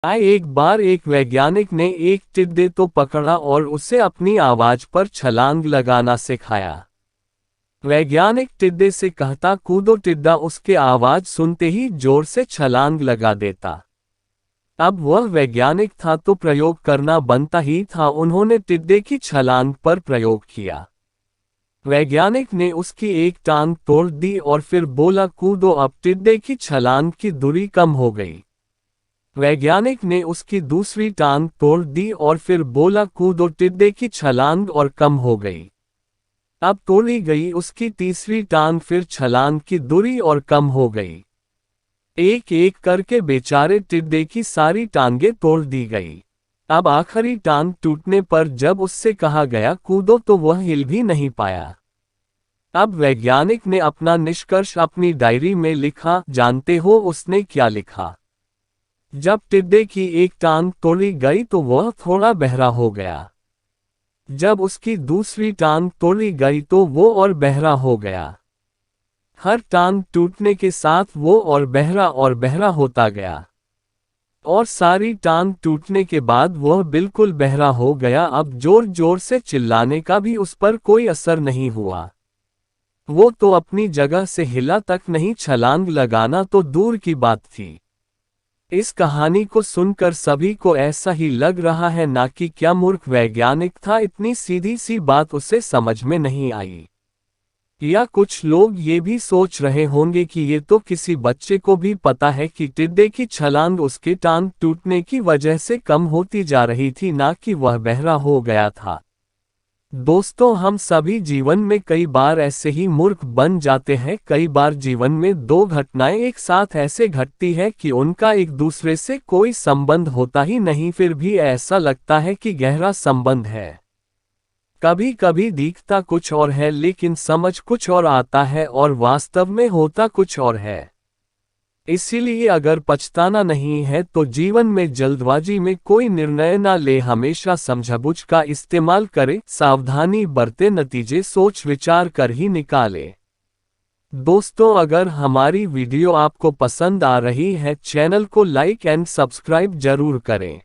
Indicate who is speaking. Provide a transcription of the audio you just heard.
Speaker 1: एक बार एक वैज्ञानिक ने एक टिड्डे तो पकड़ा और उसे अपनी आवाज पर छलांग लगाना सिखाया। वैज्ञानिक टिड्डे से कहता कूदो, टिड्डा उसके आवाज सुनते ही जोर से छलांग लगा देता। अब वह वैज्ञानिक था तो प्रयोग करना बनता ही था। उन्होंने टिड्डे की छलांग पर प्रयोग किया। वैज्ञानिक ने उसकी एक टांग तोड़ दी और फिर बोला कूदो। अब टिड्डे की छलांग की दूरी कम हो गई। वैज्ञानिक ने उसकी दूसरी टांग तोड़ दी और फिर बोला कूदो, टिड्डे की छलांग और कम हो गई। अब तोड़ी गई उसकी तीसरी टांग, फिर छलांग की दूरी और कम हो गई। एक एक करके बेचारे टिड्डे की सारी टांगें तोड़ दी गई। अब आखिरी टांग टूटने पर जब उससे कहा गया कूदो तो वह हिल भी नहीं पाया। अब वैज्ञानिक ने अपना निष्कर्ष अपनी डायरी में लिखा। जानते हो उसने क्या लिखा? जब टिड्डे की एक टांग तोड़ी गई तो वह थोड़ा बहरा हो गया। जब उसकी दूसरी टांग तोड़ी गई तो वो और बहरा हो गया। हर टांग टूटने के साथ वो और बहरा होता गया। और सारी टांग टूटने के बाद वह बिल्कुल बहरा हो गया। अब जोर जोर से चिल्लाने का भी उस पर कोई असर नहीं हुआ। वो तो अपनी जगह से हिला तक नहीं, छलांग लगाना तो दूर की बात थी। इस कहानी को सुनकर सभी को ऐसा ही लग रहा है ना कि क्या मूर्ख वैज्ञानिक था, इतनी सीधी सी बात उसे समझ में नहीं आई। या कुछ लोग ये भी सोच रहे होंगे कि ये तो किसी बच्चे को भी पता है कि टिड्डे की छलांग उसके टांग टूटने की वजह से कम होती जा रही थी, ना कि वह बहरा हो गया था। दोस्तों, हम सभी जीवन में कई बार ऐसे ही मूर्ख बन जाते हैं। कई बार जीवन में दो घटनाएं एक साथ ऐसे घटती है कि उनका एक दूसरे से कोई संबंध होता ही नहीं, फिर भी ऐसा लगता है कि गहरा संबंध है। कभी कभी दिखता कुछ और है लेकिन समझ कुछ और आता है और वास्तव में होता कुछ और है। इसीलिए अगर पछताना नहीं है तो जीवन में जल्दबाजी में कोई निर्णय ना ले, हमेशा समझबूझ का इस्तेमाल करे, सावधानी बरते, नतीजे सोच विचार कर ही निकाले। दोस्तों, अगर हमारी वीडियो आपको पसंद आ रही है चैनल को लाइक एंड सब्सक्राइब जरूर करें।